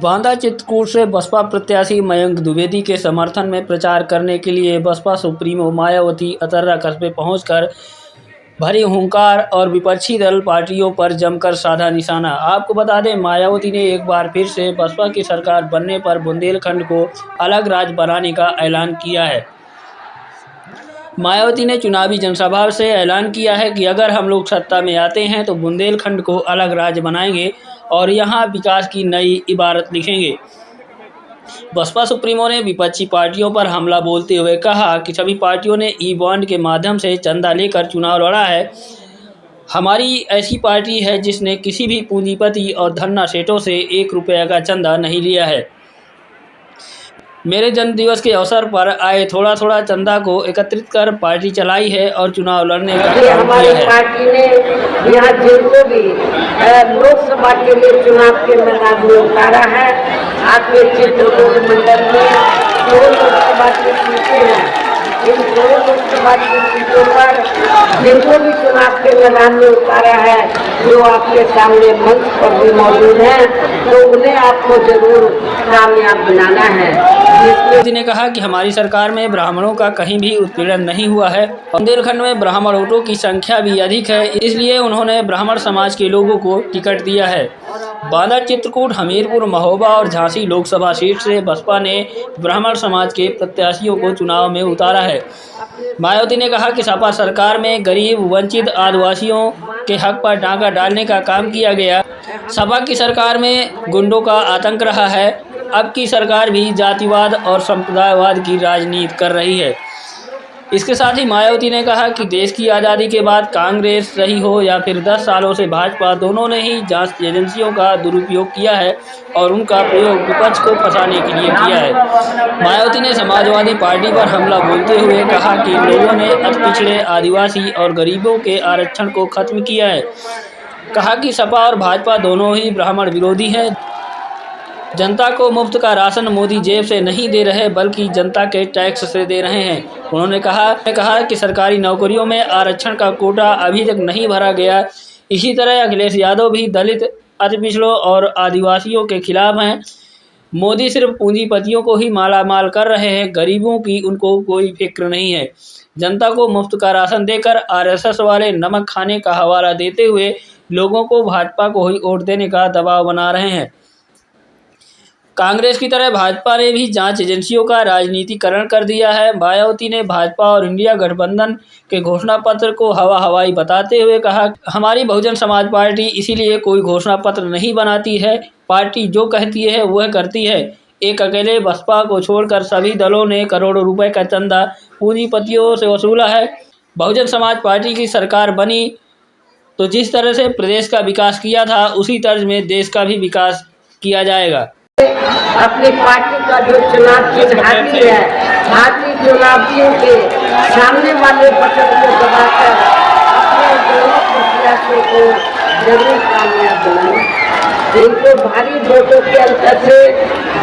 बांदा चित्रकूट से बसपा प्रत्याशी मयंक द्विवेदी के समर्थन में प्रचार करने के लिए बसपा सुप्रीमो मायावती अतर्रा कस्बे पहुंचकर भरी हुंकार और विपक्षी दल पार्टियों पर जमकर साधा निशाना। आपको बता दें, मायावती ने एक बार फिर से बसपा की सरकार बनने पर बुंदेलखंड को अलग राज्य बनाने का ऐलान किया है। मायावती ने चुनावी जनसभा से ऐलान किया है कि अगर हम लोग सत्ता में आते हैं तो बुंदेलखंड को अलग राज्य बनाएंगे और यहां विकास की नई इबारत लिखेंगे। बसपा सुप्रीमो ने विपक्षी पार्टियों पर हमला बोलते हुए कहा कि सभी पार्टियों ने ई बॉन्ड के माध्यम से चंदा लेकर चुनाव लड़ा है। हमारी ऐसी पार्टी है जिसने किसी भी पूंजीपति और धन्ना सेठों से 1 रुपये का चंदा नहीं लिया है। मेरे जन्मदिवस के अवसर पर आए थोड़ा थोड़ा चंदा को एकत्रित कर पार्टी चलाई है और चुनाव लड़ने का काम किया है। पार्टी ने यहाँ जिनको भी लोकसभा के लिए चुनाव के मैदान में उतारा है, आपके चित्रकूट मंडल में 2 लोकसभा की सीटें हैं। इन 2 लोकसभा की सीटों पर जिनको भी चुनाव के मैदान में उतारा है, जो आपके सामने मंच पर भी मौजूद हैं, तो उन्हें आपको जरूर कामयाब बनाना है। मोदी ने कहा कि हमारी सरकार में ब्राह्मणों का कहीं भी उत्पीड़न नहीं हुआ है। बुंदेलखंड में ब्राह्मण वोटों की संख्या भी अधिक है, इसलिए उन्होंने ब्राह्मण समाज के लोगों को टिकट दिया है। बांदा, चित्रकूट, हमीरपुर, महोबा और झांसी लोकसभा सीट से बसपा ने ब्राह्मण समाज के प्रत्याशियों को चुनाव में उतारा है। मायावती ने कहा कि सपा सरकार में गरीब, वंचित आदिवासियों के हक पर डाका डालने का काम किया गया। सपा की सरकार में गुंडों का आतंक रहा है। अब की सरकार भी जातिवाद और संप्रदायवाद की राजनीति कर रही है। इसके साथ ही मायावती ने कहा कि देश की आज़ादी के बाद कांग्रेस रही हो या फिर 10 सालों से भाजपा, दोनों ने ही जांच एजेंसियों का दुरुपयोग किया है और उनका प्रयोग विपक्ष को फंसाने के लिए किया है। मायावती ने समाजवादी पार्टी पर हमला बोलते हुए कहा कि लोगों ने अति पिछड़े, आदिवासी और गरीबों के आरक्षण को खत्म किया है। कहा कि सपा और भाजपा दोनों ही ब्राह्मण विरोधी हैं। जनता को मुफ्त का राशन मोदी जेब से नहीं दे रहे बल्कि जनता के टैक्स से दे रहे हैं। उन्होंने कहा कि सरकारी नौकरियों में आरक्षण का कोटा अभी तक नहीं भरा गया। इसी तरह अखिलेश यादव भी दलित, अति पिछड़ों और आदिवासियों के खिलाफ हैं। मोदी सिर्फ पूंजीपतियों को ही मालामाल कर रहे हैं, गरीबों की उनको कोई फिक्र नहीं है। जनता को मुफ्त का राशन देकर आरएसएस वाले नमक खाने का हवाला देते हुए लोगों को भाजपा को ही वोट देने का दबाव बना रहे हैं। कांग्रेस की तरह भाजपा ने भी जांच एजेंसियों का राजनीतिकरण कर दिया है। मायावती ने भाजपा और इंडिया गठबंधन के घोषणा पत्र को हवा हवाई बताते हुए कहा, हमारी बहुजन समाज पार्टी इसीलिए कोई घोषणा पत्र नहीं बनाती है। पार्टी जो कहती है वह करती है। एक अकेले बसपा को छोड़कर सभी दलों ने करोड़ों रुपए का चंदा पूंजीपतियों से वसूला है। बहुजन समाज पार्टी की सरकार बनी तो जिस तरह से प्रदेश का विकास किया था उसी तर्ज में देश का भी विकास किया जाएगा। अपनी पार्टी का जो चुनाव की हाथी है, हाथी चुनावियों के सामने वाले बटन को दबाकर अपने दोनों प्रत्याशियों को जरूर कामयाब बनाना। इनको भारी वोटों के अंतर से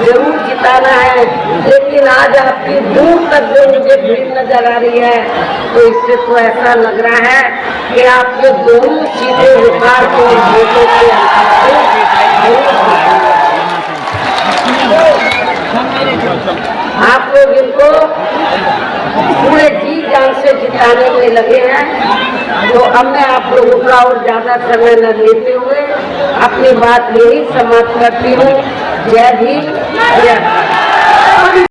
जरूर जिताना है। लेकिन आज आपकी दूर तक जो मुझे भीड़ नजर आ रही है, तो इससे तो ऐसा लग रहा है कि आपके दोनों सीधे विकास को वोटों के अंतर से आप लोग इनको पूरे जी जान से जिताने में लगे हैं। तो अब मैं आप लोगों का और ज़्यादा समय न लेते हुए अपनी बात यही समाप्त करती हूँ। जय भीम, जय भारत।